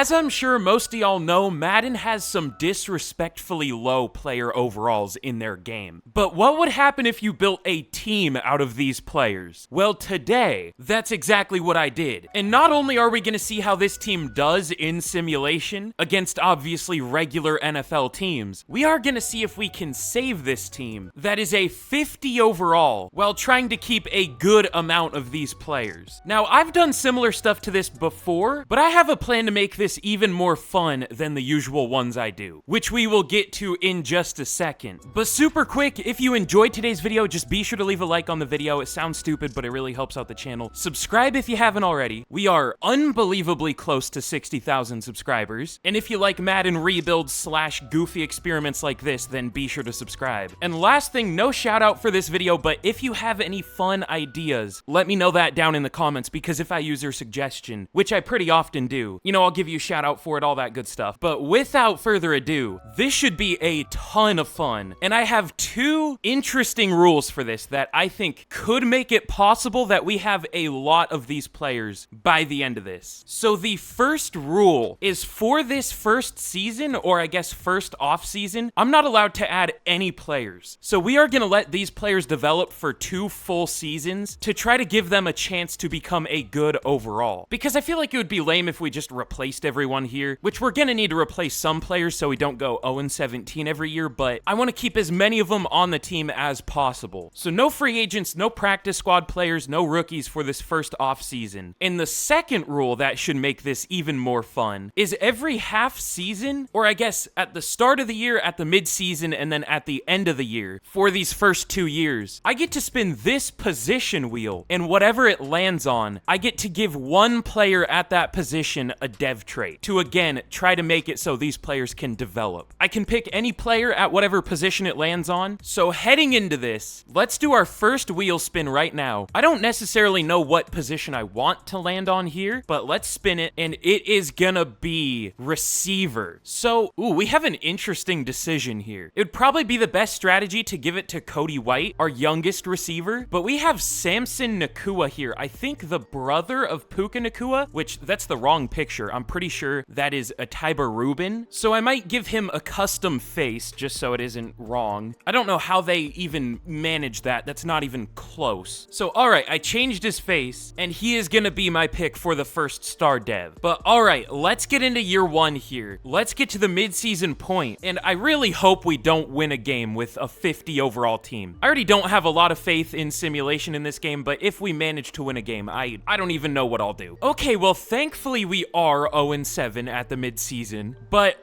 as I'm sure most of y'all know, Madden has some disrespectfully low player overalls in their game. But what would happen if you built a team out of these players? Well, today, that's exactly what I did. And not only are we going to see how this team does in simulation against obviously regular NFL teams, we are going to see if we can save this team that is a 50 overall while trying to keep a good amount of these players. Now, I've done similar stuff to this before, but I have a plan to make this even more fun than the usual ones I do, which we will get to in just a second. But super quick, if you enjoyed today's video, just be sure to leave a like on the video. It sounds stupid, but it really helps out the channel. Subscribe if you haven't already. We are unbelievably close to 60,000 subscribers. And if you like Madden rebuilds / goofy experiments like this, then be sure to subscribe. And last thing, no shout out for this video, but if you have any fun ideas, let me know that down in the comments, because if I use your suggestion, which I pretty often do, you know, I'll give you a shout out for it, all that good stuff. But without further ado, this should be a ton of fun. And I have two interesting rules for this that I think could make it possible that we have a lot of these players by the end of this. So the first rule is for this first season, or I guess first off season, I'm not allowed to add any players. So we are going to let these players develop for 2 full seasons to try to give them a chance to become a good overall. Because I feel like it would be lame if we just replaced everyone here, which we're going to need to replace some players so we don't go 0-17 every year, but I want to keep as many of them on the team as possible. So no free agents, no practice squad players, no rookies for this first off season. And the second rule that should make this even more fun is every half season, or I guess at the start of the year, at the mid season, and then at the end of the year, for these first 2 years, I get to spin this position wheel, and whatever it lands on, I get to give one player at that position a dev trait to, again, try to make it so these players can develop. I can pick any player at whatever position it lands on. So heading into this, let's do our first wheel spin right now. I don't necessarily know what position I want to land on here, but let's spin it, and it is gonna be receiver. So, we have an interesting decision here. It would probably be the best strategy to give it to Cody White, our youngest receiver, but we have Samson Nacua here. I think the brother of Puka Nacua, which that's the wrong picture. I'm pretty sure that is a Tiber Rubin. So I might give him a custom face just so it isn't wrong. I don't know how they even manage that. That's not even close. So, all right, I changed his face, and he is gonna be my pick for the first star dev. But all right, let's get into year 1 here. Let's get to the mid-season point, and I really hope we don't win a game with a 50 overall team. I already don't have a lot of faith in simulation in this game, but if we manage to win a game, I don't even know what I'll do. Okay, well, thankfully we are 0-7 at the mid-season, but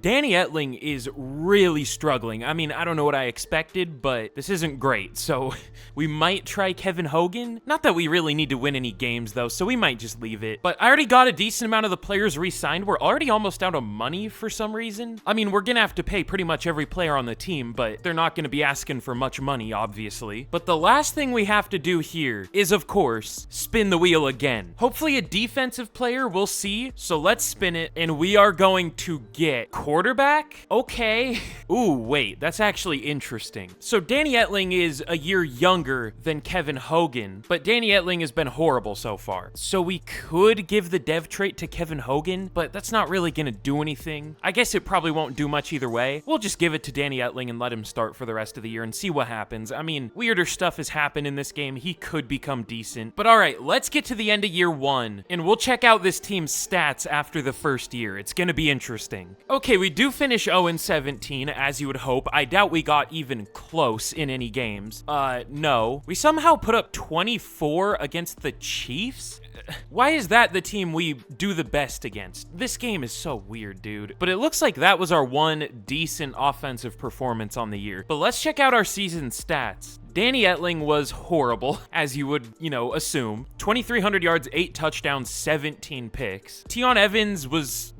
Danny Etling is really struggling. I mean, I don't know what I expected, but this isn't great, so we might try Kevin Hogan. Not that we really need to win any games, though, so we might just leave it. But I already got a decent amount of the players re-signed. We're already almost out of money for some reason. I mean, we're gonna have to pay pretty much every player on the team, but they're not gonna be asking for much money, obviously. But the last thing we have to do here is, of course, spin the wheel again. Hopefully a defensive player, we'll see. So let's spin it, and we are going to get quarterback. Okay. Ooh, wait, that's actually interesting. So Danny Etling is a year younger than Kevin Hogan, but Danny Etling has been horrible so far. So we could give the dev trait to Kevin Hogan, but that's not really gonna do anything. I guess it probably won't do much either way. We'll just give it to Danny Etling and let him start for the rest of the year and see what happens. I mean, weirder stuff has happened in this game. He could become decent. But all right, let's get to the end of year 1, and we'll check out this team's stats after the first year. It's gonna be interesting. Okay, we do finish 0-17, as you would hope. I doubt we got even close in any games. No. We somehow put up 24 against the Chiefs? Why is that the team we do the best against? This game is so weird, dude. But it looks like that was our one decent offensive performance on the year. But let's check out our season stats. Danny Etling was horrible, as you would, assume. 2,300 yards, 8 touchdowns, 17 picks. Tion Evans was,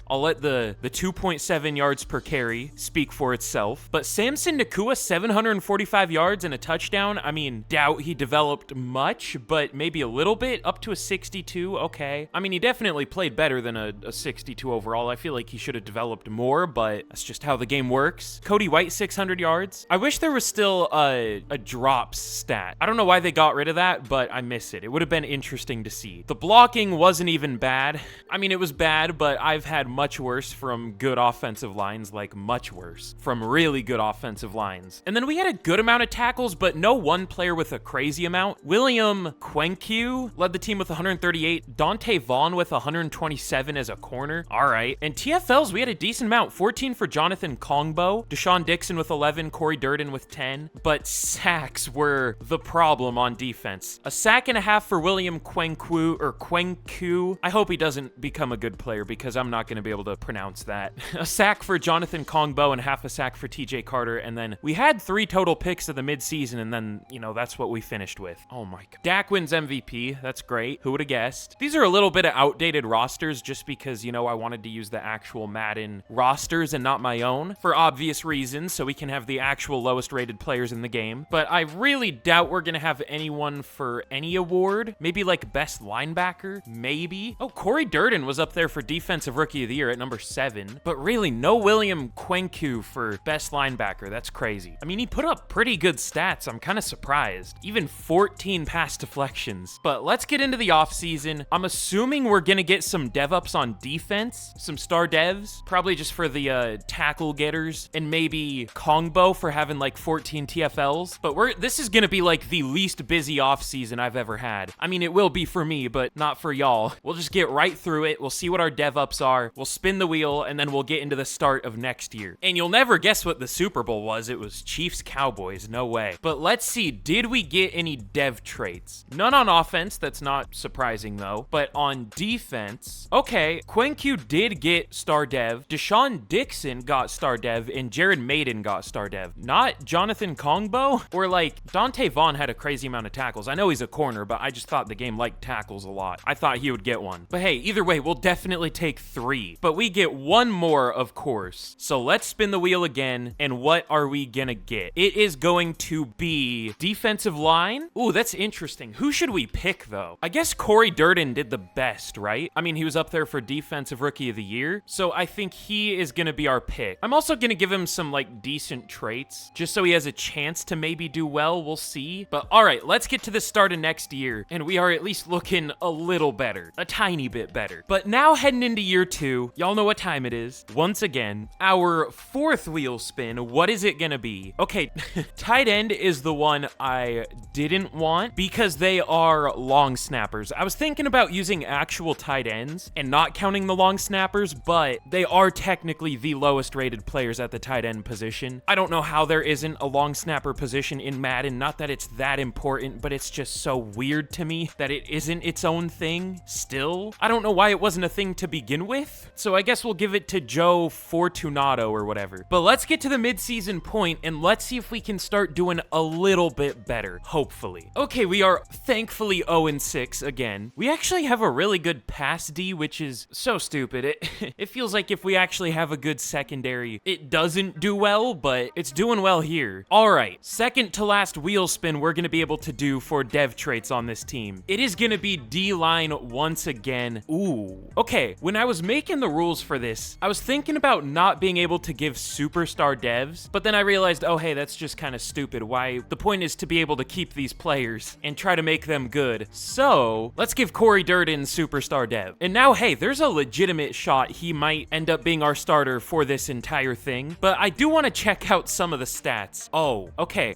I'll let the 2.7 yards per carry speak for itself. But Samson Nacua, 745 yards and a touchdown. I mean, doubt he developed much, but maybe a little bit, up to a 62, okay. I mean, he definitely played better than a 62 overall. I feel like he should have developed more, but that's just how the game works. Cody White, 600 yards. I wish there was still a drops stat. I don't know why they got rid of that, but I miss it. It would have been interesting to see. The blocking wasn't even bad. I mean, it was bad, but I've had much worse from good offensive lines, like much worse from really good offensive lines. And then we had a good amount of tackles, but no one player with a crazy amount. William Quenque led the team with 138. Dante Vaughn with 127 as a corner. All right. And TFLs, we had a decent amount. 14 for Jonathan Kongbo. Deshaun Dixon with 11. Corey Durden with 10. But sacks were the problem on defense. A sack and a half for William Quenque. I hope he doesn't become a good player because I'm not going to be able to pronounce that. A sack for Jonathan Kongbo and half a sack for TJ Carter. And then we had 3 total picks of the midseason, and then, you know, that's what we finished with. Oh my God. Dak wins MVP. That's great. Who would have guessed? These are a little bit of outdated rosters just because, you know, I wanted to use the actual Madden rosters and not my own for obvious reasons, so we can have the actual lowest rated players in the game. But I really doubt we're going to have anyone for any award. Maybe like best linebacker? Maybe. Oh, Corey Durden was up there for Defensive Rookie of the Year at number 7. But really, no William Quenque for best linebacker. That's crazy. I mean, he put up pretty good stats. I'm kind of surprised. Even 14 pass deflections. But let's get into the offseason. I'm assuming we're going to get some dev ups on defense, some star devs, probably just for the tackle getters, and maybe Kongbo for having like 14 TFLs. But this is going to be like the least busy offseason I've ever had. I mean, it will be for me, but not for y'all. We'll just get right through it. We'll see what our dev ups are. We'll spin the wheel, and then we'll get into the start of next year. And you'll never guess what the Super Bowl was. It was Chiefs Cowboys. No way. But let's see. Did we get any dev traits? None on offense. That's not surprising though. But on defense, okay, Quenque did get star dev. Deshaun Dixon got star dev, and Jared Maiden got star dev. Not Jonathan Kongbo, or like Dante Vaughn had a crazy amount of tackles. I know he's a corner, but I just thought the game liked tackles a lot. I thought he would get one. But hey, either way, we'll definitely take 3. But we get one more, of course. So let's spin the wheel again. And what are we gonna get? It is going to be defensive line. Ooh, that's interesting. Who should we pick though? I guess Corey Durden did the best, right? I mean, he was up there for Defensive Rookie of the Year. So I think he is gonna be our pick. I'm also gonna give him some like decent traits just so he has a chance to maybe do well. We'll see. But all right, let's get to the start of next year. And we are at least looking a little better, a tiny bit better. But now heading into year 2, y'all know what time it is. Once again, our 4th wheel spin. What is it gonna be? Okay, tight end is the one I didn't want because they are long snappers. I was thinking about using actual tight ends and not counting the long snappers, but they are technically the lowest rated players at the tight end position. I don't know how there isn't a long snapper position in Madden. Not that it's that important, but it's just so weird to me that it isn't its own thing still. I don't know why it wasn't a thing to begin with. So I guess we'll give it to Joe Fortunato or whatever. But let's get to the midseason point and let's see if we can start doing a little bit better, hopefully. Okay, we are thankfully 0-6 again. We actually have a really good pass D, which is so stupid. It feels like if we actually have a good secondary, it doesn't do well, but it's doing well here. All right, second to last wheel spin we're going to be able to do for dev traits on this team. It is going to be D-line once again. Ooh. Okay, when I was making the rules for this, I was thinking about not being able to give superstar devs, but then I realized, oh, hey, that's just kind of stupid. Why? The point is to be able to keep these players and try to make them good. So let's give Corey Durden superstar dev. And now, hey, there's a legitimate shot he might end up being our starter for this entire thing, but I do want to check out some of the stats. Oh, okay.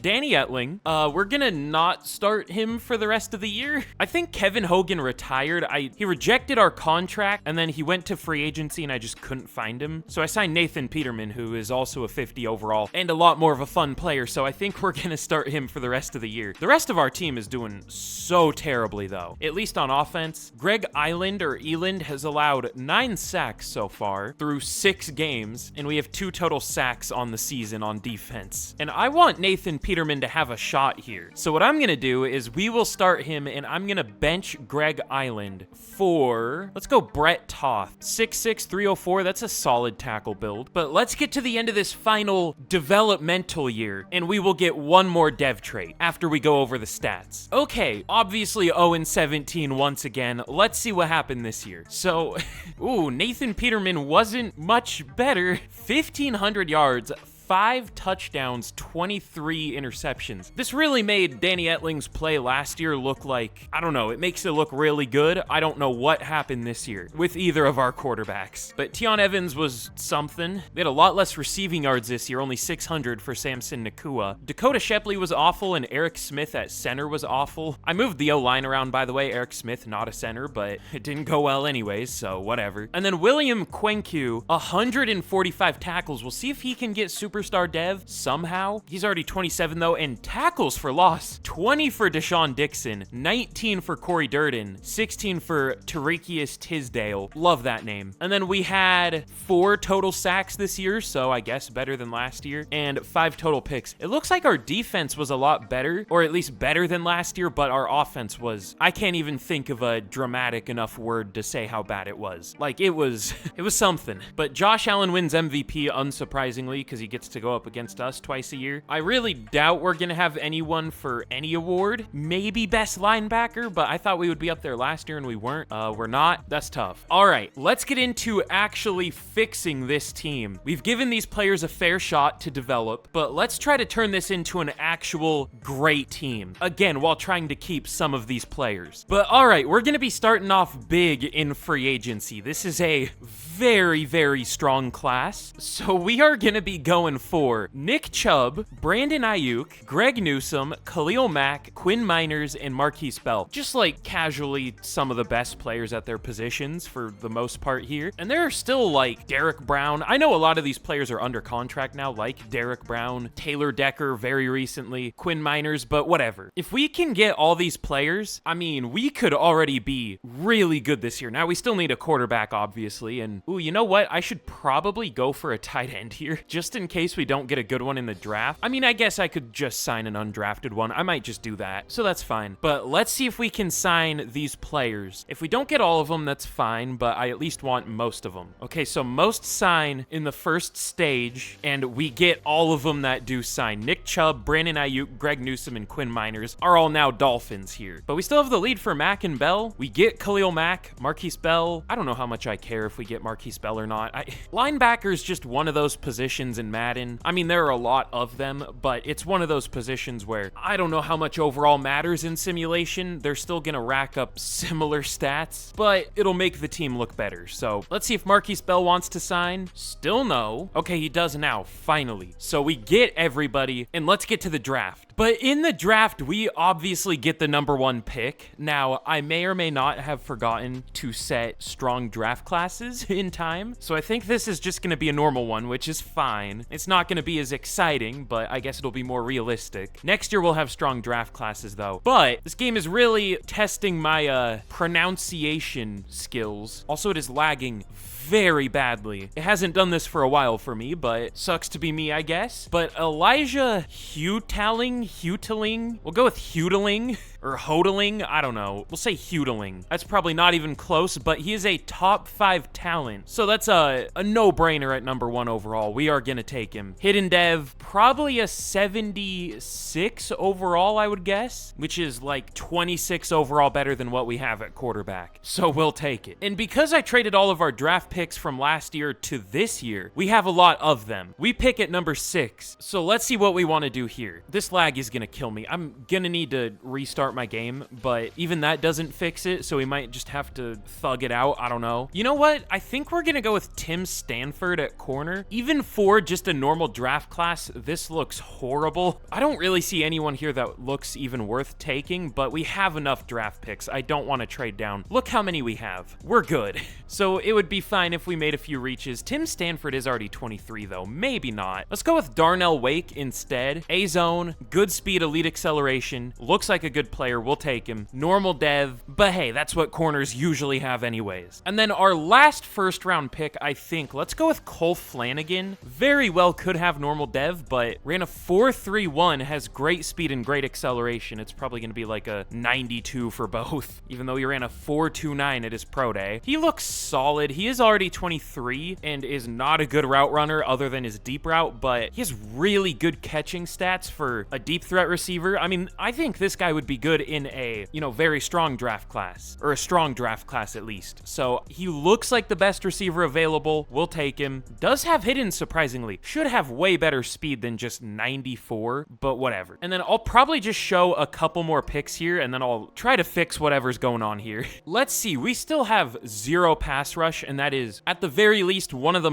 Danny Etling, we're gonna not start him for the rest of the year. I think Kevin Hogan retired. He rejected our contract and then he went to free agency and I just couldn't find him. So I signed Nathan Peterman, who is also a 50 overall and a lot more of a fun player. So I think we're gonna start him for the rest of the year. The rest of our team is doing so terribly though, at least on offense. Greg Eland has allowed 9 sacks so far through 6 games, and we have 2 total sacks on the season on defense. And I want Nathan Peterman to have a shot here. So what I'm gonna do is we will start him and I'm gonna bench Greg Eland for, let's go Brett Toth. 6'6", 304, that's a solid tackle build. But let's get to the end of this final developmental year and we will get one more dev trait after we go over the stats. Okay, obviously 0-17 once again. Let's see what happened this year. So, ooh, Nathan Peterman wasn't much better. 1,500 yards, 5 touchdowns, 23 interceptions. This really made Danny Etling's play last year look like, I don't know, it makes it look really good. I don't know what happened this year with either of our quarterbacks. But Tion Evans was something. They had a lot less receiving yards this year, only 600 for Samson Nakua. Dakota Shepley was awful, and Eric Smith at center was awful. I moved the O-line around, by the way. Eric Smith, not a center, but it didn't go well anyways, so whatever. And then William Kwenkeu, 145 tackles. We'll see if he can get superstar dev somehow. He's already 27 though, and tackles for loss. 20 for Deshaun Dixon, 19 for Corey Durden, 16 for Tariqius Tisdale. Love that name. And then we had 4 total sacks this year, so I guess better than last year, and 5 total picks. It looks like our defense was a lot better, or at least better than last year, but our offense was, I can't even think of a dramatic enough word to say how bad it was. Like, it was something. But Josh Allen wins MVP, unsurprisingly, because he gets to go up against us twice a year. I really doubt we're gonna have anyone for any award. Maybe best linebacker, but I thought we would be up there last year and we weren't. We're not. That's tough. All right, let's get into actually fixing this team. We've given these players a fair shot to develop, but let's try to turn this into an actual great team. Again, while trying to keep some of these players. But all right, we're gonna be starting off big in free agency. This is a very, very strong class. So we are gonna be going for Nick Chubb, Brandon Ayuk, Greg Newsome, Khalil Mack, Quinn Miners, and Marquise Bell. Just like casually some of the best players at their positions for the most part here. And there are still like Derek Brown. I know a lot of these players are under contract now, like Derek Brown, Taylor Decker very recently, Quinn Miners, but whatever. If we can get all these players, I mean, we could already be really good this year. Now we still need a quarterback, obviously, and ooh, you know what? I should probably go for a tight end here, just in case we don't get a good one in the draft. I mean, I guess I could just sign an undrafted one. I might just do that, so that's fine. But let's see if we can sign these players. If we don't get all of them, that's fine, but I at least want most of them. Okay, so most sign in the first stage, and we get all of them that do sign. Nick Chubb, Brandon Ayuk, Greg Newsome, and Quinn Miners are all now Dolphins here. But we still have the lead for Mack and Bell. We get Khalil Mack, Marquise Bell. I don't know how much I care if we get Marquise Bell or not. Linebacker is just one of those positions in Madden. I mean, there are a lot of them, but it's one of those positions where I don't know how much overall matters in simulation. They're still gonna rack up similar stats, but it'll make the team look better. So let's see if Marquise Bell wants to sign. Still no. Okay, he does now, finally. So we get everybody, and let's get to the draft. But in the draft, we obviously get the #1 pick. Now, I may or may not have forgotten to set strong draft classes in time, so I think this is just going to be a normal one, which is fine. It's not going to be as exciting, but I guess it'll be more realistic. Next year, we'll have strong draft classes, though. But this game is really testing my pronunciation skills. Also, it is lagging very badly. It hasn't done this for a while for me, but sucks to be me, I guess. But Elijah Hutling, we'll go with Hutling or Hodling, I don't know. We'll say Hutling. That's probably not even close, but he is a top 5 talent. So that's a no-brainer at #1 overall. We are gonna take him. Hidden Dev, probably a 76 overall, I would guess, which is like 26 overall better than what we have at quarterback. So we'll take it. And because I traded all of our draft picks from last year to this year, we have a lot of them. We pick at #6. So let's see what we want to do here. This lag is gonna kill me. I'm gonna need to restart my game, but even that doesn't fix it, so we might just have to thug it out. I don't know. You know what? I think we're gonna go with Tim Stanford at corner. Even for just a normal draft class, this looks horrible. I don't really see anyone here that looks even worth taking, but we have enough draft picks. I don't want to trade down. Look how many we have. We're good. So it would be fine if we made a few reaches. Tim Stanford is already 23 though. Maybe not. Let's go with Darnell Wake instead. A-zone, good speed, elite acceleration. Looks like a good player. We'll take him. Normal dev, but hey, that's what corners usually have anyways. And then our last first round pick, I think, let's go with Cole Flanagan. Very well could have normal dev, but ran a 4.31, has great speed and great acceleration. It's probably going to be like a 92 for both, even though he ran a 4.29 at his pro day. He looks solid. He is already 23 and is not a good route runner other than his deep route, but he has really good catching stats for a deep threat receiver. I mean, I think this guy would be good in a, very strong draft class, or a strong draft class at least. So he looks like the best receiver available. We'll take him. Does have hidden, surprisingly. Should have way better speed than just 94, but whatever. And then I'll probably just show a couple more picks here, and then I'll try to fix whatever's going on here. Let's see. We still have 0 pass rush, and that is, at the very least, the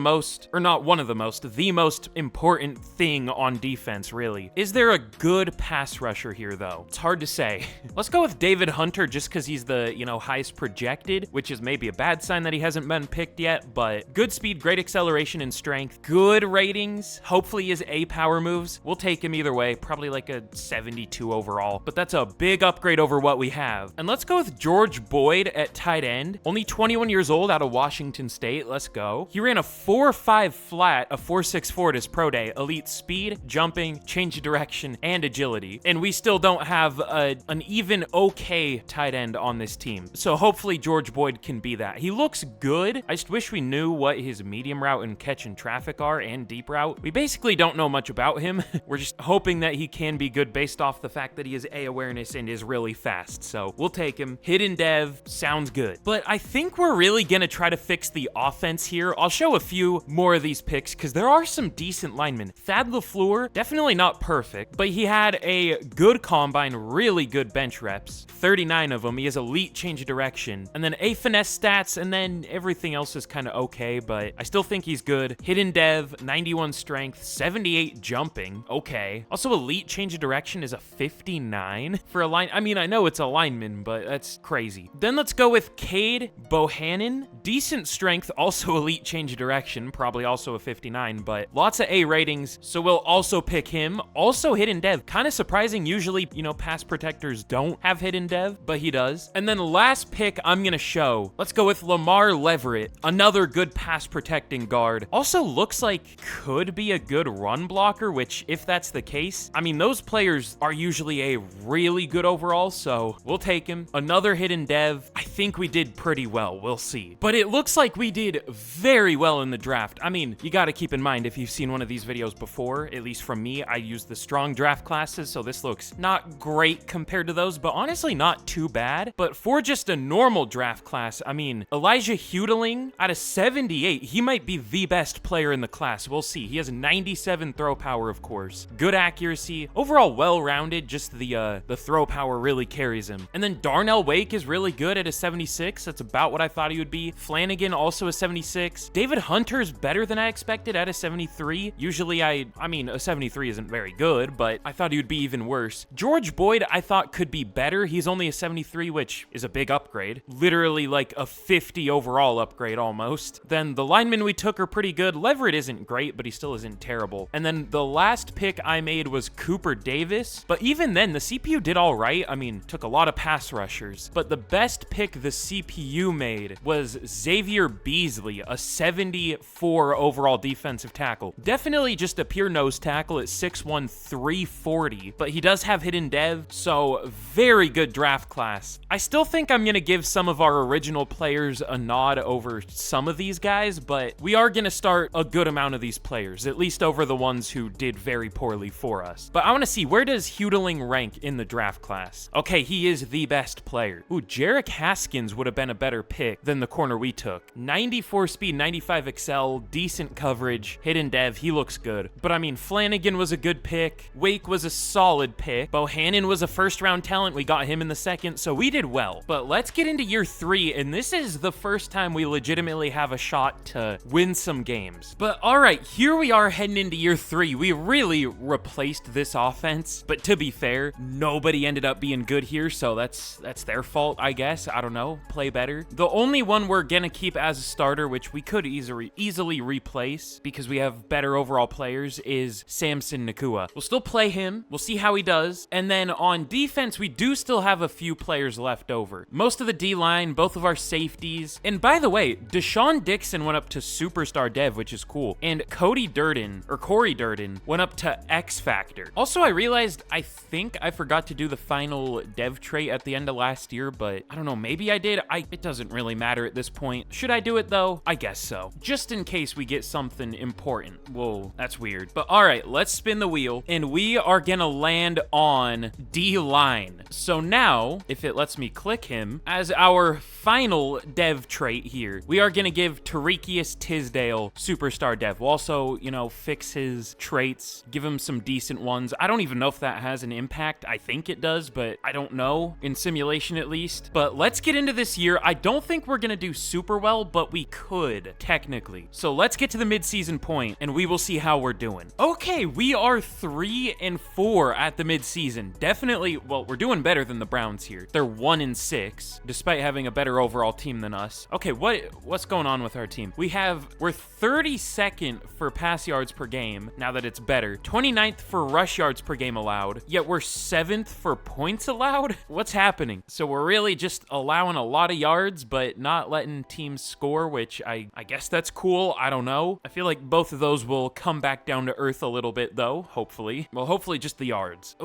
most important thing on defense, really. Is there a good pass rusher here, though? It's hard to say. Let's go with David Hunter just because he's the, highest projected, which is maybe a bad sign that he hasn't been picked yet, but good speed, great acceleration and strength, good ratings. Hopefully his A power moves. We'll take him either way, probably like a 72 overall, but that's a big upgrade over what we have. And let's go with George Boyd at tight end. Only 21 years old, out of Washington State. Let's go. He ran a 4.5 flat, a 4.64 at his pro day. Elite speed, jumping, change of direction, and agility. And we still don't have an even okay tight end on this team. So hopefully George Boyd can be that. He looks good. I just wish we knew what his medium route and catch and traffic are, and deep route. We basically don't know much about him. We're just hoping that he can be good based off the fact that he has A awareness and is really fast. So we'll take him. Hidden dev sounds good. But I think we're really gonna try to fix the offense here. I'll show a few more of these picks because there are some decent linemen. Thad LaFleur, definitely not perfect, but he had a good combine, really good bench reps, 39 of them. He has elite change of direction, and then A finesse stats, and then everything else is kind of okay, but I still think he's good. Hidden dev, 91 strength, 78 jumping, okay. Also elite change of direction is a 59 for a line. I mean, I know it's a lineman, but that's crazy. Then let's go with Cade Bohannon, decent strength, also elite change of direction, probably also a 59, but lots of A ratings, so we'll also pick him. Also hidden dev, kind of surprising. Usually, pass protectors don't have hidden dev, but he does. And then last pick I'm gonna show, let's go with Lamar Leverett, another good pass protecting guard. Also looks like could be a good run blocker, which if that's the case, I mean, those players are usually a really good overall, so we'll take him. Another hidden dev. I think we did pretty well. We'll see. But it looks like we did very well in the draft. I mean, you got to keep in mind, if you've seen one of these videos before, at least from me, I use the strong draft classes, so this looks not great compared to those, but honestly not too bad. But for just a normal draft class, I mean, Elijah Hudeling out of 78, he might be the best player in the class. We'll see. He has 97 throw power, of course. Good accuracy. Overall well-rounded, just the throw power really carries him. And then Darnell Wake is really good at a 76. That's about what I thought he would be. Flanagan also a 76. David Hunter's better than I expected at a 73. Usually I mean, a 73 isn't very good, but I thought he would be even worse. George Boyd I thought could be better. He's only a 73, which is a big upgrade. Literally like a 50 overall upgrade almost. Then the linemen we took are pretty good. Leverett isn't great, but he still isn't terrible. And then the last pick I made was Cooper Davis. But even then, the CPU did all right. I mean, took a lot of pass rushers. But the best pick the CPU made was Xavier Beasley, a 74 overall defensive tackle. Definitely just a pure nose tackle at 6'1", 340. But he does have hidden dev, so very good draft class. I still think I'm going to give some of our original players a nod over some of these guys, but we are going to start a good amount of these players, at least over the ones who did very poorly for us. But I want to see, where does Hudeling rank in the draft class? Okay, he is the best player. Ooh, Jarek Haskins would have been a better pick than the corner we took. 94 speed, 95 excel, decent coverage, hidden dev, he looks good. But I mean, Flanagan was a good pick. Wake was a solid pick. Bohannon was a first-round talent. We got him in the second, so we did well. But let's get into year 3, and this is the first time we legitimately have a shot to win some games. But all right, here we are heading into year 3. We really replaced this offense, but to be fair, nobody ended up being good here, so that's their fault, I guess. I don't know, play better. The only one we're gonna keep as a starter, which we could easily replace because we have better overall players, is Samson Nakua. We'll still play him. We'll see how he does. And then on defense, we do still have a few players left over. Most of the D-line, both of our safeties. And by the way, Deshaun Dixon went up to Superstar Dev, which is cool. And Corey Durden went up to X Factor. Also, I realized I think I forgot to do the final dev trait at the end of last year, but I don't know, maybe I did. It doesn't really matter at this point. Should I do it though? I guess so. Just in case we get something important. Whoa, that's weird. But all right, let's spin the wheel, and we are gonna land on D-line. line. So now, if it lets me click him, as our final dev trait here, we are going to give Tarikius Tisdale Superstar Dev. We'll also, you know, fix his traits, give him some decent ones. I don't even know if that has an impact. I think it does, but I don't know, in simulation at least. But let's get into this year. I don't think we're going to do super well, but we could, technically. So let's get to the midseason point, and we will see how we're doing. Okay, we are 3-4 at the midseason. Definitely, well, we're doing better than the Browns here. They're 1-6, despite having a better overall team than us. Okay, what's going on with our team? We're 32nd for pass yards per game, now that it's better. 29th for rush yards per game allowed, yet we're 7th for points allowed? What's happening? So we're really just allowing a lot of yards, but not letting teams score, which I guess that's cool. I don't know. I feel like both of those will come back down to earth a little bit, though, hopefully. Well, hopefully just the yards.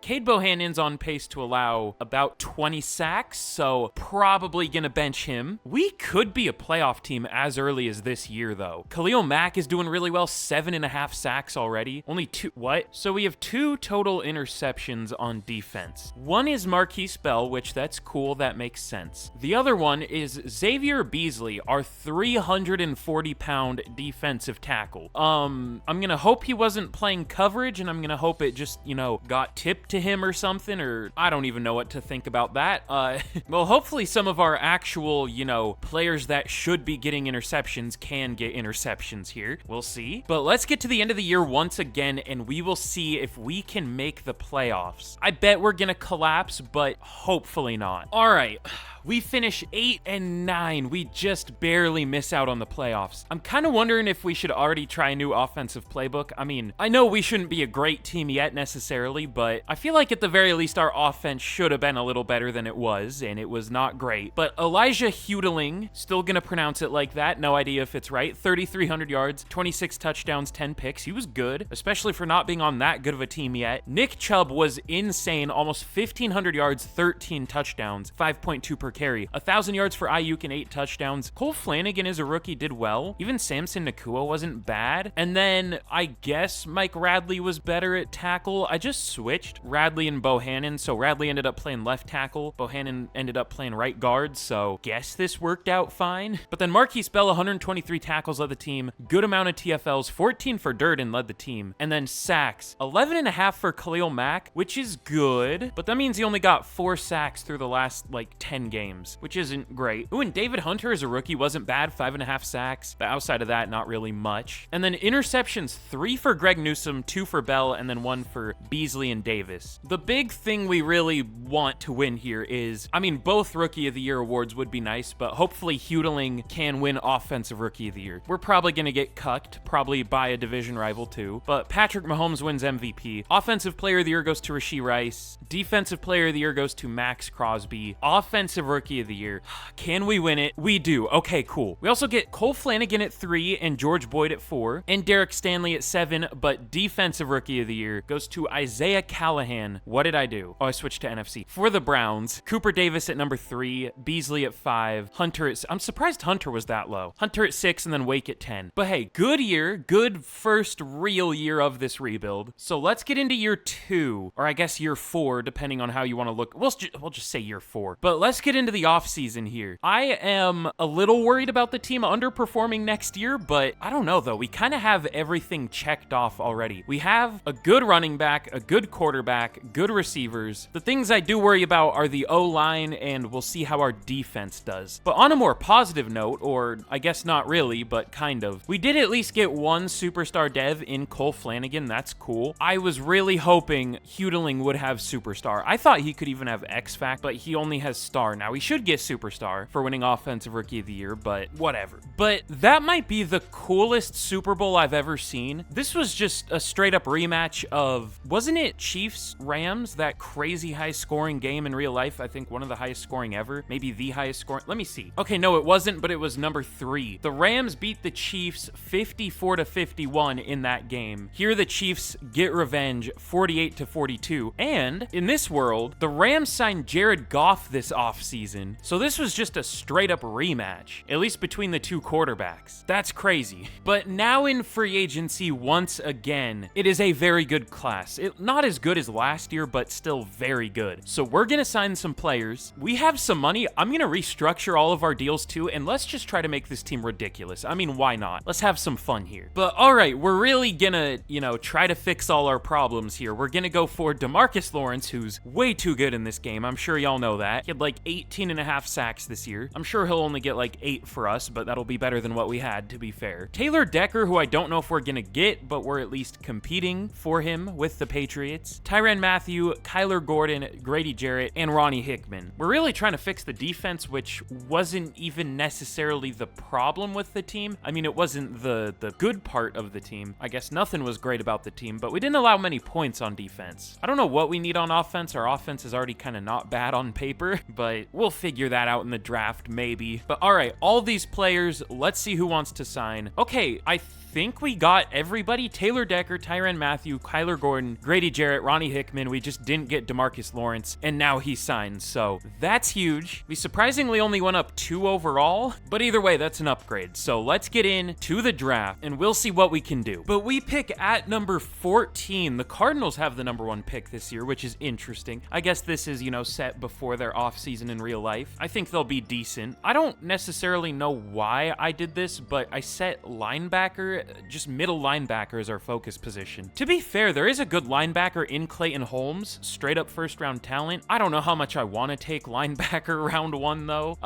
Cade Bohannon's on pace to allow about 20 sacks, so probably gonna bench him. We could be a playoff team as early as this year, though. Khalil Mack is doing really well, 7.5 sacks already. Only 2, what? So we have 2 total interceptions on defense. One is Marquise Bell, which that's cool, that makes sense. The other one is Xavier Beasley, our 340-pound defensive tackle. I'm gonna hope he wasn't playing coverage, and I'm gonna hope it just, you know, got tipped to him or something, or I don't even know what to think about that. Well, hopefully some of our actual, you know, players that should be getting interceptions can get interceptions here. We'll see. But let's get to the end of the year once again, and we will see if we can make the playoffs. I bet we're gonna collapse, but hopefully not. All right. We finish 8-9. We just barely miss out on the playoffs. I'm kind of wondering if we should already try a new offensive playbook. I mean, I know we shouldn't be a great team yet necessarily, but I feel like at the very least our offense should have been a little better than it was, and it was not great. But Elijah Hudling, still gonna pronounce it like that, no idea if it's right, 3,300 yards, 26 touchdowns, 10 picks. He was good, especially for not being on that good of a team yet. Nick Chubb was insane, almost 1,500 yards, 13 touchdowns, 5.2 per carry. 1,000 yards for Ayuk and 8 touchdowns. Cole Flanagan as a rookie did well. Even Samson Nakua wasn't bad. And then I guess Mike Radley was better at tackle. I just switched Radley and Bohannon, so Radley ended up playing left tackle. Bohannon ended up playing right guard, so guess this worked out fine. But then Marquise Bell, 123 tackles led the team. Good amount of TFLs, 14 for Durden led the team. And then sacks, 11.5 for Khalil Mack, which is good, but that means he only got 4 sacks through the last, like, 10 games. Which isn't great. Ooh, and David Hunter as a rookie wasn't bad, 5.5 sacks, but outside of that, not really much. And then interceptions, 3 for Greg Newsome, 2 for Bell, and then 1 for Beasley and Davis. The big thing we really want to win here is, I mean, both Rookie of the Year awards would be nice, but hopefully Hudling can win Offensive Rookie of the Year. We're probably going to get cucked, probably by a division rival too, but Patrick Mahomes wins MVP. Offensive Player of the Year goes to Rashee Rice. Defensive Player of the Year goes to Max Crosby. Offensive Rookie of the Year. Can we win it? We do. Okay, cool. We also get Cole Flanagan at 3 and George Boyd at 4 and Derek Stanley at 7, but Defensive Rookie of the Year goes to Isaiah Callahan. What did I do? Oh, I switched to NFC. For the Browns, Cooper Davis at number 3, Beasley at 5, Hunter at... I'm surprised Hunter was that low. Hunter at 6 and then Wake at 10. But hey, good year. Good first real year of this rebuild. So let's get into year 2, or I guess year 4, depending on how you want to look. We'll just say year 4. But let's get into the offseason here. I am a little worried about the team underperforming next year, but I don't know though. We kind of have everything checked off already. We have a good running back, a good quarterback, good receivers. The things I do worry about are the O-line, and we'll see how our defense does. But on a more positive note, or I guess not really, but kind of, we did at least get one superstar dev in Cole Flanagan. That's cool. I was really hoping Hudling would have superstar. I thought he could even have X-Fact, but he only has star. Now, he should get superstar for winning Offensive Rookie of the Year, but whatever. But that might be the coolest Super Bowl I've ever seen. This was just a straight up rematch of, wasn't it Chiefs-Rams, that crazy high-scoring game in real life? I think one of the highest scoring ever, maybe the highest scoring. Let me see. Okay, no, it wasn't, but it was number 3. The Rams beat the Chiefs 54-51 in that game. Here the Chiefs get revenge 48-42. And in this world, the Rams signed Jared Goff this offseason. So this was just a straight up rematch, at least between the two quarterbacks. That's crazy. But now in free agency once again, it is a very good class. Not as good as last year, but still very good. So we're gonna sign some players. We have some money. I'm gonna restructure all of our deals too, and let's just try to make this team ridiculous. I mean, why not? Let's have some fun here. But all right, we're really gonna, try to fix all our problems here. We're gonna go for DeMarcus Lawrence, who's way too good in this game. I'm sure y'all know that. He had like 18 and a half sacks this year. I'm sure he'll only get like 8 for us, but that'll be better than what we had, to be fair. Taylor Decker, who I don't know if we're gonna get, but we're at least competing for him with the Patriots. Tyrann Mathieu, Kyler Gordon, Grady Jarrett, and Ronnie Hickman. We're really trying to fix the defense, which wasn't even necessarily the problem with the team. I mean, it wasn't the good part of the team. I guess nothing was great about the team, but we didn't allow many points on defense. I don't know what we need on offense. Our offense is already kind of not bad on paper, but we'll figure that out in the draft, maybe. But all right, all these players, let's see who wants to sign. Okay, I think we got everybody. Taylor Decker, Tyrann Mathieu, Kyler Gordon, Grady Jarrett, Ronnie Hickman. We just didn't get DeMarcus Lawrence, and now he signed, so that's huge. We surprisingly only went up 2 overall, but either way, that's an upgrade. So let's get into the draft, and we'll see what we can do. But we pick at number 14. The Cardinals have the number 1 pick this year, which is interesting. I guess this is, set before their offseason in real life. I think they'll be decent. I don't necessarily know why I did this, but I set linebacker, just middle linebacker as our focus position. To be fair, there is a good linebacker in Clayton Holmes, straight up first round talent. I don't know how much I want to take linebacker round 1 though.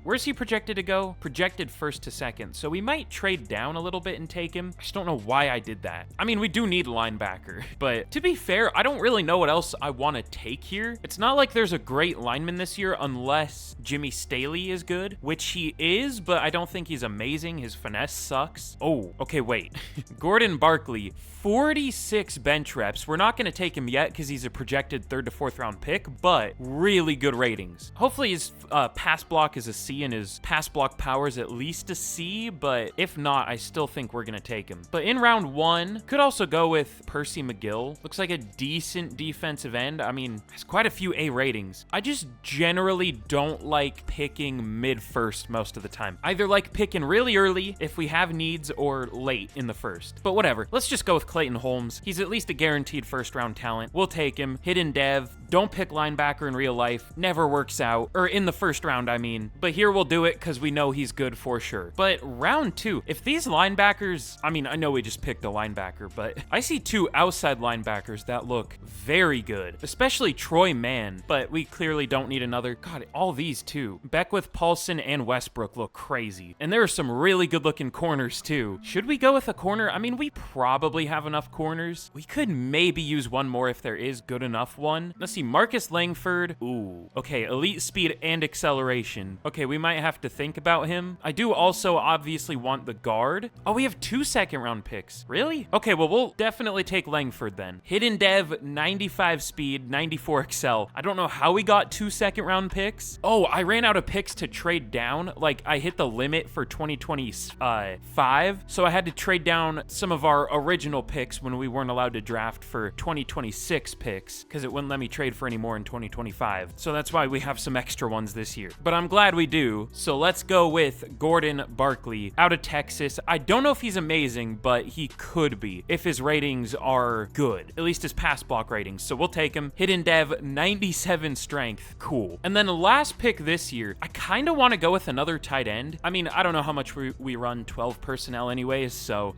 Where's he projected to go? Projected first to second. So we might trade down a little bit and take him. I just don't know why I did that. I mean, we do need a linebacker, but to be fair, I don't really know what else I want to take here. It's not like there's a great lineman this year unless Jimmy Staley is good, which he is, but I don't think he's amazing. His finesse sucks. Oh, okay, wait. Gordon Barkley, 46 bench reps. We're not going to take him yet because he's a projected 3rd to 4th round pick, but really good ratings. Hopefully his pass block is a C and his pass block power is at least a C, but if not, I still think we're going to take him. But in round 1, could also go with Percy McGill. Looks like a decent defensive end. I mean, has quite a few A ratings. I just generally don't like picking mid-first most of the time. Either like picking really early if we have needs or late in the first. But whatever. Let's just go with Clayton Holmes. He's at least a guaranteed first-round talent. We'll take him. Hidden dev. Don't pick linebacker in real life. Never works out. Or in the first round, I mean. But here we'll do it because we know he's good for sure. But round 2, if these linebackers, I mean, I know we just picked a linebacker, but I see 2 outside linebackers that look very good, especially Troy Mann, but we clearly don't need another. God, all these too. Beckwith, Paulson, and Westbrook look crazy. And there are some really good looking corners too. Should we go with a corner? I mean, we probably have enough corners. We could maybe use one more if there is good enough one. Let's see, Marcus Langford. Ooh, okay, elite speed and acceleration. Okay, we might have to think about him. I do also obviously want the guard. Oh, we have 2 second-round picks. Really? Okay, well, we'll definitely take Langford then. Hidden dev, 95 speed, 94 excel. I don't know how we got 2 second-round picks. Oh, I ran out of picks to trade down. Like, I hit the limit for 2025, so I had to trade down some of our original picks when we weren't allowed to draft for 2026 picks because it wouldn't let me trade for any more in 2025. So that's why we have some extra ones this year. But I'm glad we do. So let's go with Gordon Barkley out of Texas. I don't know if he's amazing, but he could be if his ratings are good, at least his pass block ratings. So we'll take him. Hidden dev, 97 strength. Cool. And then the last pick this year, I kind of want to go with another tight end. I mean, I don't know how much we run 12 personnel anyways, so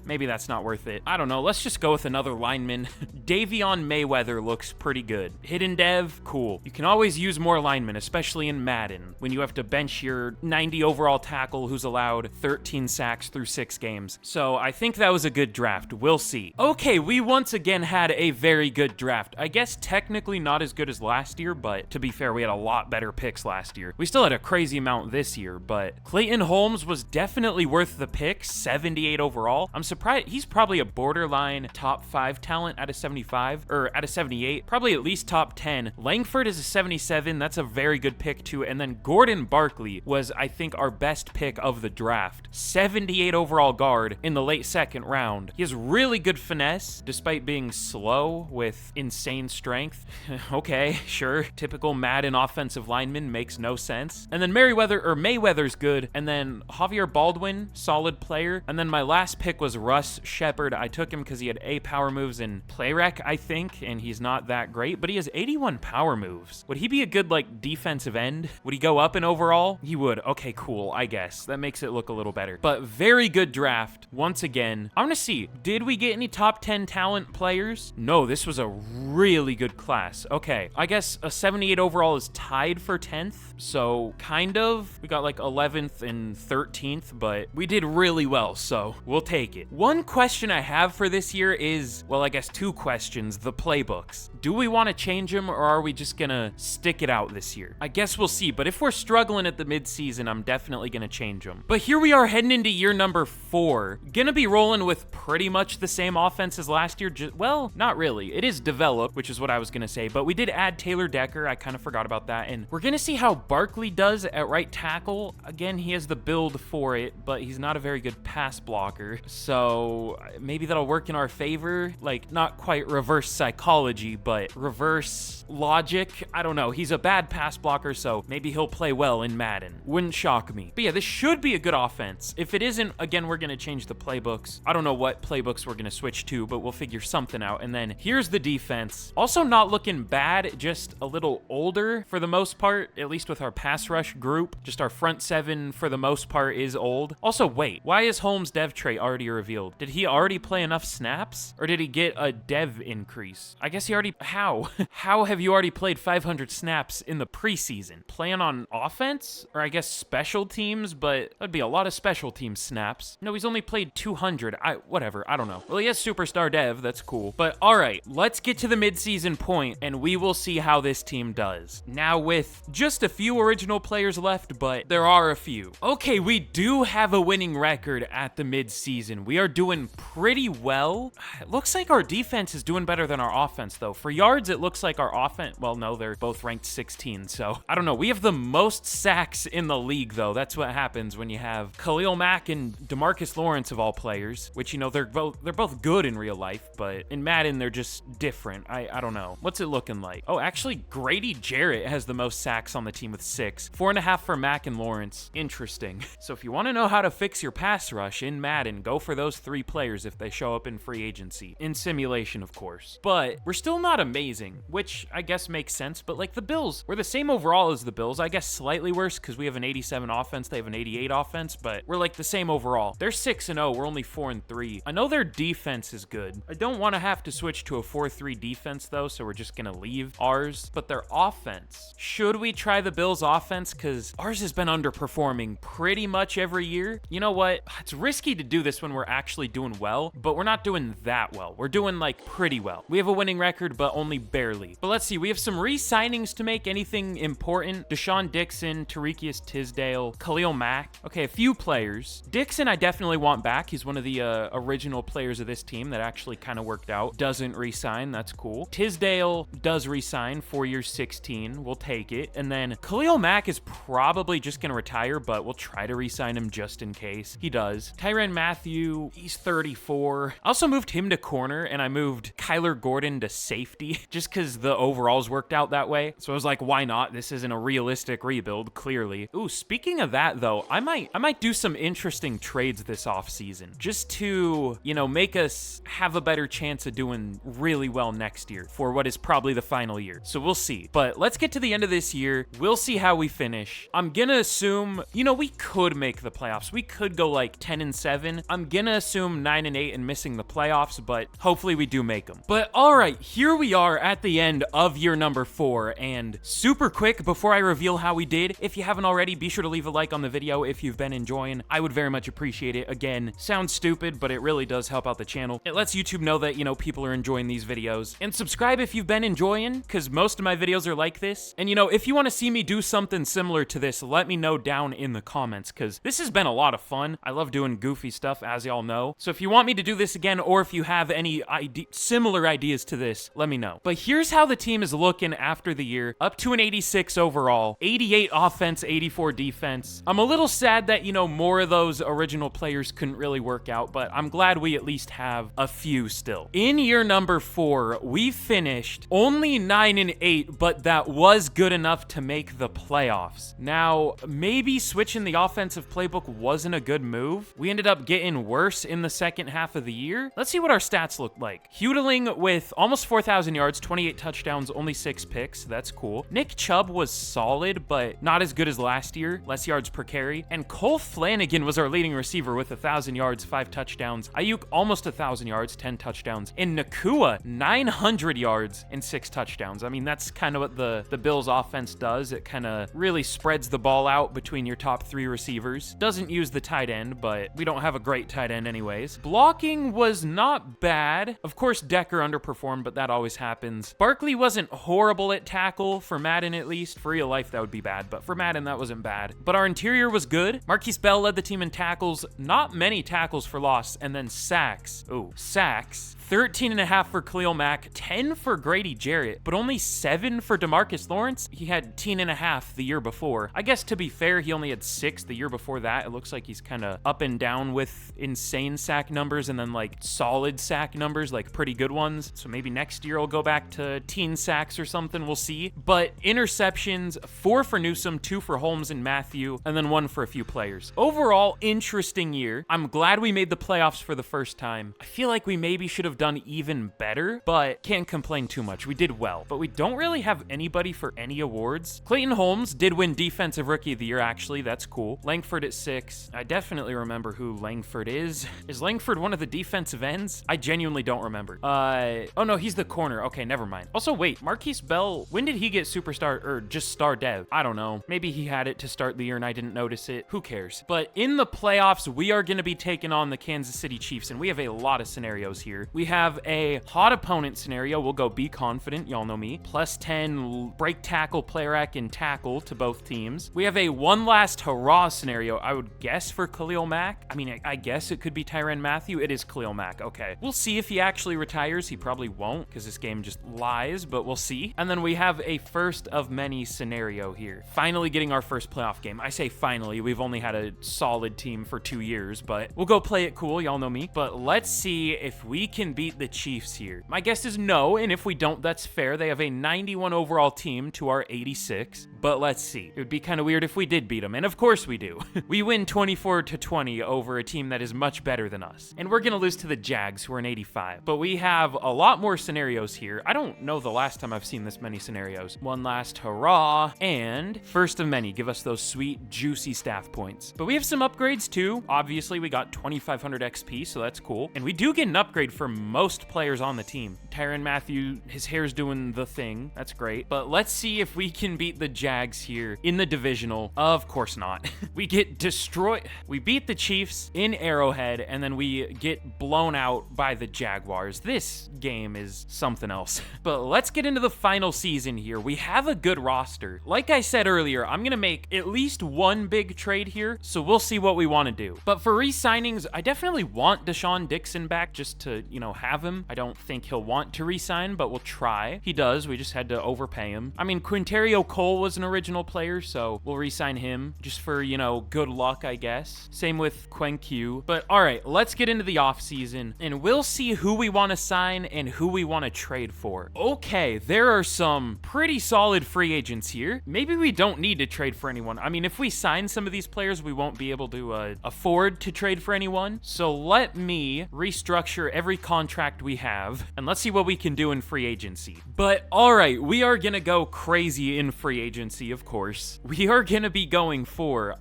maybe that's not worth it. I don't know. Let's just go with another lineman. Davion Mayweather looks pretty good. Hidden dev, cool. You can always use more linemen, especially in Madden, when you have to bench your 90 overall tackle who's allowed 13 sacks through 6 games. So I think that was a good draft. We'll see. Okay, we once again had a very good draft. I guess technically not as good as last year, but to be fair, we had a lot better picks last year. We still had a crazy amount this year, but Clayton Holmes was definitely worth the pick, 78 overall. I'm surprised. He's probably a borderline top 5 talent out of 75, or out of 78, probably at least top 10. Langford is a 77. That's a very good pick too. And then Gordon Barkley was, I think, our best pick of the draft. 78 overall guard in the late 2nd round. He has really good finesse, despite being slow with insane strength. Okay, sure. Typical Madden offensive lineman, makes no sense. And then Mayweather's good. And then Javier Baldwin, solid player. And then my last pick was Russ Shepard. I took him because he had A power moves and play rec, I think, and he's not that great, but he has 81 power moves. Would he be a good, like, defensive end? Would he go up in overall? He would. Okay, cool, I guess. That makes it look a little better. But very good draft. Once again, I want to see, did we get any top 10 talent players? No, this was a really good class. Okay, I guess a 78 overall is tied for 10th, so kind of. We got like 11th and 13th, but we did really well, so we'll take it. One question I have for this year is, well, I guess two questions, the playbooks. Do we want to change them, or are we just gonna stick it out this year? I guess we'll see, but if we're struggling at the midseason, I'm definitely gonna change them. But here we are heading into year number 4. Gonna be rolling with pretty much the same offense as last year. Well, not really. It is developed, which is what I was gonna say, but we did add Taylor Decker. I kind of forgot about that, and we're gonna see how Barkley does at right tackle. Again, he has the build for it, but he's not a very good pass blocker, so maybe that'll work in our favor. Like, not quite reverse psychology, but reverse logic. I don't know. He's a bad pass blocker, so maybe he'll play well in Madden. Wouldn't shock me. But yeah, this should be a good offense. If it isn't, again, we're gonna change the playbooks. I don't know what playbooks we're gonna switch to, but we'll figure something out. And then here's the defense. Also not looking bad, just a little older for the most part, at least with our pass rush group. Just our front seven for the most part is old. Also, wait, why is Holmes' dev trait already revealed? Did he already play enough snaps, or did he get a dev increase? I guess he already, how? How have you already played 500 snaps in the preseason? Playing on offense, or I guess special teams, but that'd be a lot of special team snaps. No, he's only played 200. Whatever, I don't know. Well, he has superstar dev, that's cool. But all right, let's get to the midseason point, and we will see how this team does. Now with just a few original players left, but there are a few. Okay, we do have a winning record at the midseason. We are doing pretty well. It looks like our defense is doing better than our offense, though. For yards, it looks like our offense, well, no, they're both ranked 16, so I don't know. We have the most sacks in the league, though. That's what happens when you have Khalil Mack and DeMarcus Lawrence, of all players, which, you know, they're both good in real life, but in Madden, they're just different. I don't know. What's it looking like? Oh, actually, Grady Jarrett has the most sacks on the team with 6. 4.5 for Mack and Lawrence. Interesting. So if you want to know how to fix your pass rush in Madden, go for those 3 players if they show up in free agency. In simulation, of course. But we're still not amazing, which I guess makes sense, but like the Bills, we're the same overall as the Bills. I guess slightly worse because we have an 87 offense, they have an 88 offense, but we're like the same overall. They're 6-0, we're only 4-3. I know their defense is good. I don't want to have to switch to a 4-3 defense though, so we're just gonna leave ours. But their offense, should we try the Bills offense? Because ours has been underperforming pretty much every year. You know what? It's risky to do this when we're actually doing well, but we're not doing that well. We're doing like pretty well. We have a winning record, but only barely. But let's see, we have some re-signings to make. Anything important? Deshaun Dixon, Tariqius Tisdale, Khalil Mack. Okay, a few players. Dixon I definitely want back. He's one of the original players of this team that actually kind of worked out. Doesn't re-sign, that's cool. Tisdale does re-sign, 4 years, 16. We'll take it. And then Khalil Mack is probably just gonna retire, but we'll try to re-sign him just in case. He does. Tyrann Mathieu, he's 34. I also moved him to corner, and I moved Kyler Gordon to safety just because the overalls worked out that way. So I was like, why not? This isn't a realistic rebuild, clearly. Ooh, speaking of that though, I might do some interesting trades this offseason just to, you know, make us have a better chance of doing really well next year for what is probably the final year. So we'll see. But let's get to the end of this year. We'll see how we finish. I'm gonna assume, you know, we could make the playoffs. We could go like 10-7. I'm gonna assume 9-8 and missing the playoffs, but hopefully we do make them. But all right, here we are at the end of year number 4, and super quick before I reveal how we did, if you haven't already, be sure to leave a like on the video if you've been enjoying. I would very much appreciate it. Again, sounds stupid, but it really does help out the channel. It lets YouTube know that, you know, people are enjoying these videos. And subscribe if you've been enjoying, because most of my videos are like this. And, you know, if you want to see me do something similar to this, let me know down in the comments, because this has been a lot of fun. I love doing goofy stuff, as y'all know. So if you want me to do this again, or if you have any similar ideas to this, let me know. But here's how the team is looking after the year. Up to an 86 overall, 88 offense, 84 defense. I'm a little sad that, you know, more of those original players couldn't really work out, but I'm glad we at least have a few still. In year number 4, we finished only 9-8, but that was good enough to make the playoffs. Now, maybe switching the offensive playbook wasn't a good move. We ended up getting worse in the second half of the year. Let's see what our stats look like. Hudling Starting with almost 4,000 yards, 28 touchdowns, only 6 picks. That's cool. Nick Chubb was solid, but not as good as last year. Less yards per carry. And Cole Flanagan was our leading receiver with 1,000 yards, 5 touchdowns. Ayuk almost 1,000 yards, 10 touchdowns. And Nakua, 900 yards and 6 touchdowns. I mean, that's kind of what the Bills offense does. It kind of really spreads the ball out between your top 3 receivers. Doesn't use the tight end, but we don't have a great tight end anyways. Blocking was not bad. Of course, Decker underperformed, but that always happens. Barkley wasn't horrible at tackle, for Madden at least. For real life, that would be bad, but for Madden, that wasn't bad. But our interior was good. Marquise Bell led the team in tackles. Not many tackles for loss, and then sacks. Oh, sacks. 13.5 for Khalil Mack, 10 for Grady Jarrett, but only 7 for DeMarcus Lawrence. He had 10.5 the year before. I guess to be fair, he only had 6 the year before that. It looks like he's kind of up and down with insane sack numbers and then like solid sack numbers, like pretty good ones. So maybe next year I'll go back to teen sacks or something. We'll see. But interceptions, 4 for Newsome, 2 for Holmes and Matthew, and then 1 for a few players. Overall, interesting year. I'm glad we made the playoffs for the first time. I feel like we maybe should have done even better, but can't complain too much. We did well, but we don't really have anybody for any awards. Clayton Holmes did win Defensive Rookie of the Year, actually. That's cool. Langford at 6. I definitely remember who Langford is. Is Langford one of the defensive ends? I genuinely don't remember. Oh no, he's the corner. Okay, never mind. Also, wait, Marquise Bell, when did he get superstar or just star dev? I don't know. Maybe he had it to start the year and I didn't notice it. Who cares? But in the playoffs, we are going to be taking on the Kansas City Chiefs, and we have a lot of scenarios here. We have a hot opponent scenario. We'll go be confident. Y'all know me. Plus 10 break tackle, player act, and tackle to both teams. We have a one last hurrah scenario, I would guess, for Khalil Mack. I mean, I guess it could be Tyrann Mathieu. It is Khalil Mack. Okay. We'll see if he actually retires. He probably won't because this game just lies, but we'll see. And then we have a first of many scenario here. Finally getting our first playoff game. I say finally. We've only had a solid team for 2 years, but we'll go play it cool. Y'all know me. But let's see if we can beat the Chiefs here. My guess is no, and if we don't, that's fair. They have a 91 overall team to our 86, but let's see. It would be kind of weird if we did beat them, and of course we do. We win 24-20 over a team that is much better than us, and we're gonna lose to the Jags, who are an 85. But we have a lot more scenarios here. I don't know the last time I've seen this many scenarios. One last hurrah, and first of many. Give us those sweet, juicy staff points. But we have some upgrades too. Obviously, we got 2,500 XP, so that's cool. And we do get an upgrade for most players on the team. Tyrann Mathieu, his hair's doing the thing. That's great. But let's see if we can beat the Jags here in the divisional. Of course not. We get destroyed. We beat the Chiefs in Arrowhead, and then we get blown out by the Jaguars. This game is something else. But let's get into the final season here. We have a good roster. Like I said earlier, I'm going to make at least one big trade here, so we'll see what we want to do. But for re-signings, I definitely want Deshaun Dixon back just to, have him. I don't think he'll want to re-sign, but we'll try. He does. We just had to overpay him. I mean, Quinterio Cole was an original player, so we'll re-sign him just for, good luck, I guess. Same with Quenque. But all right, let's get into the offseason, and we'll see who we want to sign and who we want to trade for. Okay, there are some pretty solid free agents here. Maybe we don't need to trade for anyone. I mean, if we sign some of these players, we won't be able to afford to trade for anyone. So let me restructure every contract we have, and let's see what we can do in free agency. But all right, we are gonna go crazy in free agency, of course. We are gonna be going for,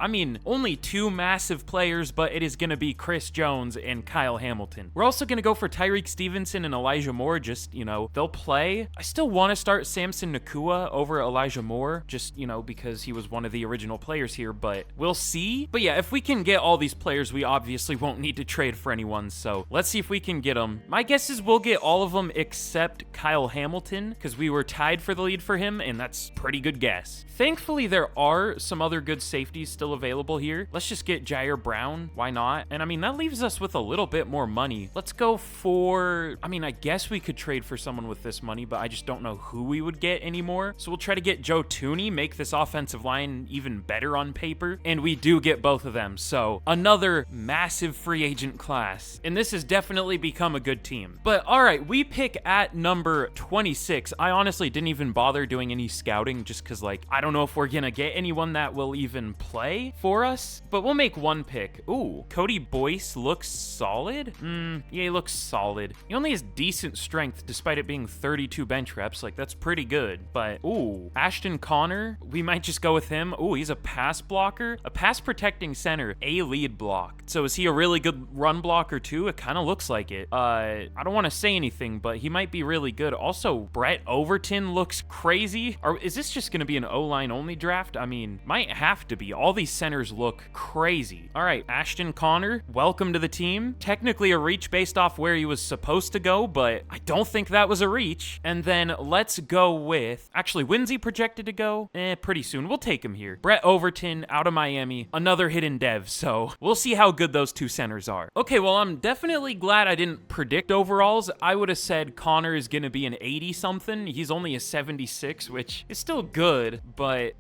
only 2 massive players, but it is gonna be Chris Jones and Kyle Hamilton. We're also gonna go for Tyreek Stevenson and Elijah Moore, just, they'll play. I still want to start Samson Nakua over Elijah Moore, just, because he was one of the original players here, but we'll see. But yeah, if we can get all these players, we obviously won't need to trade for anyone, so let's see if we can get them. My guess is we'll get all of them except Kyle Hamilton, because we were tied for the lead for him, and that's a pretty good guess. Thankfully, there are some other good safeties still available here. Let's just get Jair Brown. Why not? And that leaves us with a little bit more money. Let's go for, I guess we could trade for someone with this money, but I just don't know who we would get anymore. So we'll try to get Joe Tooney, make this offensive line even better on paper. And we do get both of them. So another massive free agent class. And this has definitely become a good good team. But all right, we pick at number 26. I honestly didn't even bother doing any scouting just because, like, I don't know if we're gonna get anyone that will even play for us, but we'll make one pick. Ooh, Cody Boyce looks solid. Yeah, he looks solid. He only has decent strength despite it being 32 bench reps. Like, that's pretty good. But ooh, Ashton Connor, we might just go with him. Ooh, he's a pass blocker, a pass protecting center, a lead block. So is he a really good run blocker too? It kind of looks like it. I don't want to say anything, but he might be really good. Also, Brett Overton looks crazy. Or is this just going to be an O-line only draft? I mean, might have to be. All these centers look crazy. All right, Ashton Connor, welcome to the team. Technically a reach based off where he was supposed to go, but I don't think that was a reach. And then let's go with, actually, when's he projected to go? Pretty soon. We'll take him here. Brett Overton out of Miami, another hidden dev. So we'll see how good those two centers are. Okay, well, I'm definitely glad I didn't predict overalls. I would have said Connor is going to be an 80 something. He's only a 76, which is still good, but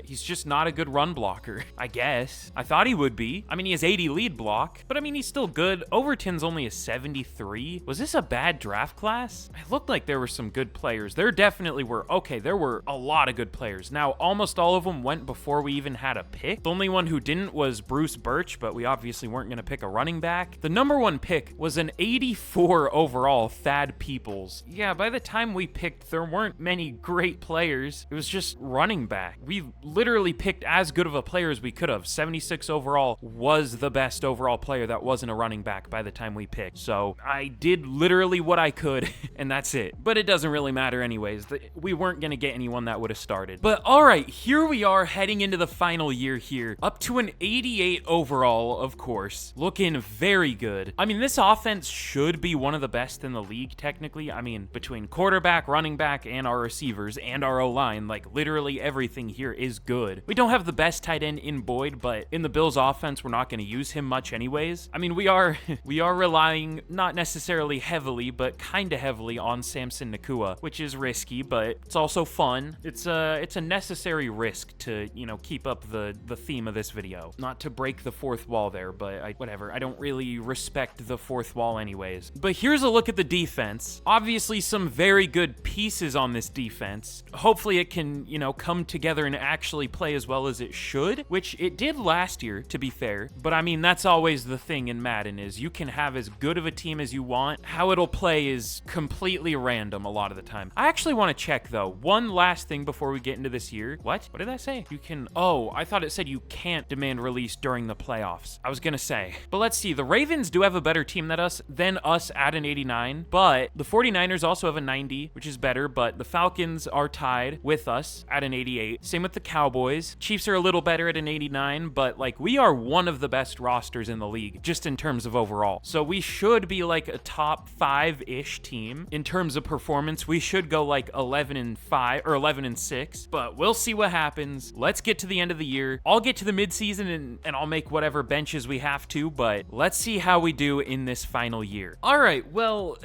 he's just not a good run blocker, I guess. I thought he would be. I mean, he has 80 lead block, but I mean, he's still good. Overton's only a 73. Was this a bad draft class? It looked like there were some good players. There definitely were. Okay, there were a lot of good players. Now, almost all of them went before we even had a pick. The only one who didn't was Bruce Birch, but we obviously weren't going to pick a running back. The number one pick was an 84 overall Thad Peoples. Yeah, by the time we picked, there weren't many great players. It was just running back. We literally picked as good of a player as we could have. 76 overall was the best overall player that wasn't a running back by the time we picked. So I did literally what I could, and that's it. But it doesn't really matter anyways. We weren't going to get anyone that would have started. But all right, here we are heading into the final year here. Up to an 88 overall, of course. Looking very good. I mean, this offense should be one of the best in the league, technically. I mean, between quarterback, running back, and our receivers, and our O-line, like, literally everything here is good. We don't have the best tight end in Boyd, but in the Bills offense, we're not going to use him much anyways. I mean, we are relying, not necessarily heavily, but kind of heavily on Samson Nakua, which is risky, but it's also fun. It's a necessary risk to, you know, keep up the theme of this video. Not to break the fourth wall there, but whatever. I don't really respect the fourth wall anyways. But here's a look at the defense. Obviously, some very good pieces on this defense. Hopefully it can, you know, come together and actually play as well as it should, which it did last year, to be fair. But I mean, that's always the thing in Madden, is you can have as good of a team as you want. How it'll play is completely random a lot of the time. I actually want to check, though, one last thing before we get into this year. What did I say? You can, oh, I thought it said you can't demand release during the playoffs. I was gonna say. But let's see, the Ravens do have a better team than us at an 89, but the 49ers also have a 90, which is better, but the Falcons are tied with us at an 88. Same with the Cowboys. Chiefs are a little better at an 89, but like, we are one of the best rosters in the league, just in terms of overall. So we should be like a top 5-ish team in terms of performance. We should go like 11-5 or 11-6, but we'll see what happens. Let's get to the end of the year. I'll get to the midseason and I'll make whatever benches we have to, but let's see how we do in this final year. All right, well,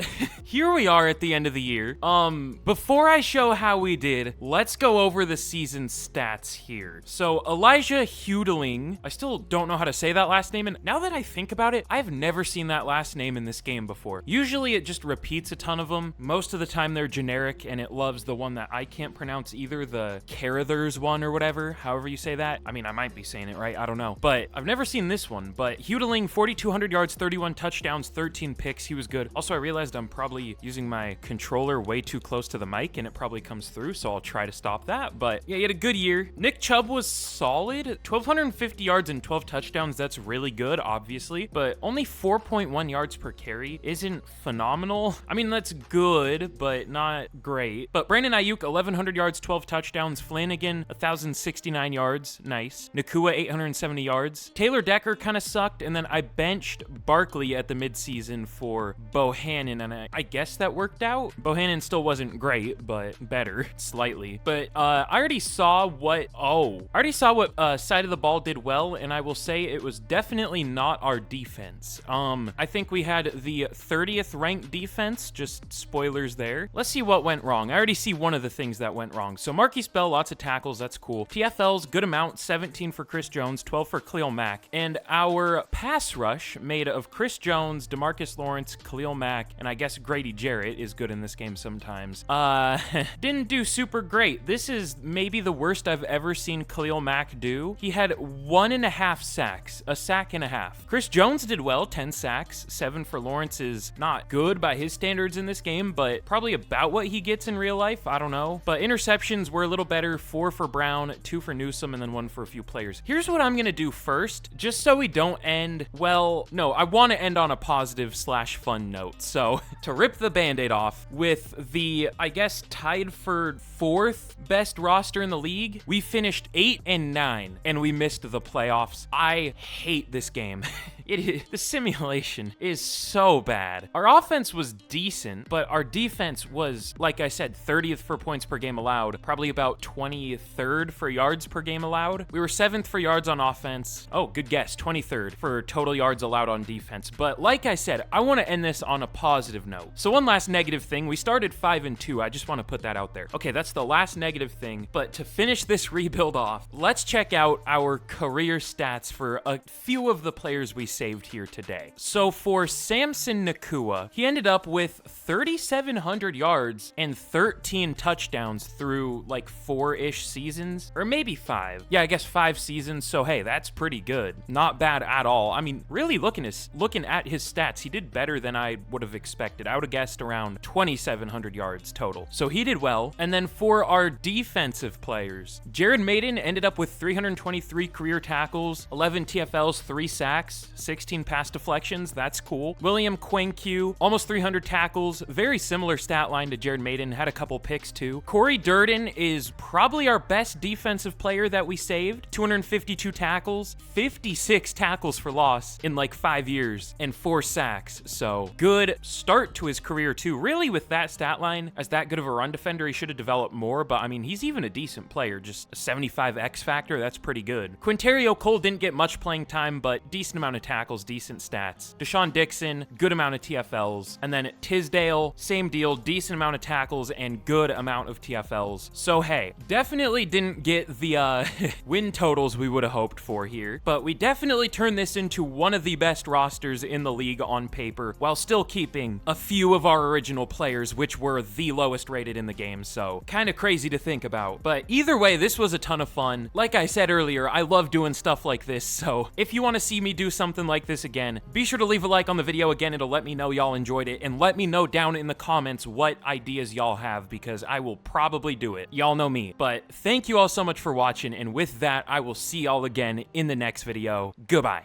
here we are at the end of the year. Before I show how we did, let's go over the season stats here. So Elijah Hudling, I still don't know how to say that last name, and now that I think about it, I've never seen that last name in this game before. Usually it just repeats a ton of them. Most of the time they're generic, and it loves the one that I can't pronounce either, the Carruthers one or whatever, however you say that. I mean, I might be saying it right, I don't know. But I've never seen this one. But Hudling, 4,200 yards, 31 touchdowns, 13 picks. He was good. Also, I realized I'm probably using my controller way too close to the mic, and it probably comes through, so I'll try to stop that. But yeah, he had a good year. Nick Chubb was solid. 1,250 yards and 12 touchdowns. That's really good, obviously. But only 4.1 yards per carry isn't phenomenal. I mean, that's good, but not great. But Brandon Ayuk, 1,100 yards, 12 touchdowns. Flanagan, 1,069 yards. Nice. Nakua, 870 yards. Taylor Decker kind of sucked, and then I benched Barkley at the midseason for Bohannon, and I guess that worked out. Bohannon still wasn't great, but better, slightly. But I already saw what side of the ball did well, and I will say it was definitely not our defense. I think we had the 30th ranked defense, just spoilers there. Let's see what went wrong. I already see one of the things that went wrong. So Marquise Bell, lots of tackles, that's cool. TFLs, good amount, 17 for Chris Jones, 12 for Khalil Mack. And our pass rush made of Chris Jones, DeMarcus Lawrence, Lawrence, Khalil Mack, and I guess Grady Jarrett is good in this game sometimes. Didn't do super great. This is maybe the worst I've ever seen Khalil Mack do. He had 1.5 sacks, a sack and a half. Chris Jones did well, 10 sacks. 7 for Lawrence is not good by his standards in this game, but probably about what he gets in real life. I don't know. But interceptions were a little better. 4 for Brown, 2 for Newsome, and then 1 for a few players. Here's what I'm going to do first, just so we don't end, well, no, I want to end on a positive / fun note. So to rip the Band-Aid off with the, I guess, tied for 4th best roster in the league, we finished 8-9 and we missed the playoffs. I hate this game. The simulation is so bad. Our offense was decent, but our defense was, like I said, 30th for points per game allowed, probably about 23rd for yards per game allowed. We were 7th for yards on offense. Oh, good guess, 23rd for total yards allowed on defense. But like I said, I want to end this on a positive note. So one last negative thing, we started 5-2. I just want to put that out there. Okay, that's the last negative thing, but to finish this rebuild off, let's check out our career stats for a few of the players we saved here today. So for Samson Nakua, he ended up with 3,700 yards and 13 touchdowns through like 4-ish seasons, or maybe 5. Yeah, I guess 5 seasons. So hey, that's pretty good. Not bad at all. I mean, really looking at his stats, he did better than I would have expected. I would have guessed around 2,700 yards total. So he did well. And then for our defensive players, Jared Maiden ended up with 323 career tackles, 11 TFLs, 3 sacks, 16 pass deflections. That's cool. William Quenque, almost 300 tackles, very similar stat line to Jared Maiden, had a couple picks too. Corey Durden is probably our best defensive player that we saved, 252 tackles, 56 tackles for loss in like 5 years, and 4 sacks. So good start to his career too. Really, with that stat line, as that good of a run defender, he should have developed more, but I mean, he's even a decent player, just a 75 X factor. That's pretty good. Quinterio Cole didn't get much playing time, but decent amount of tackles, decent stats. Deshaun Dixon, good amount of TFLs. And then Tisdale, same deal, decent amount of tackles and good amount of TFLs. So hey, definitely didn't get the win totals we would have hoped for here, but we definitely turned this into one of the best rosters in the league on paper, while still keeping a few of our original players, which were the lowest rated in the game. So kind of crazy to think about. But either way, this was a ton of fun. Like I said earlier, I love doing stuff like this. So if you want to see me do something like this again, be sure to leave a like on the video. Again, it'll let me know y'all enjoyed it, and let me know down in the comments what ideas y'all have, because I will probably do it. Y'all know me. But thank you all so much for watching, and with that, I will see y'all again in the next video. Goodbye.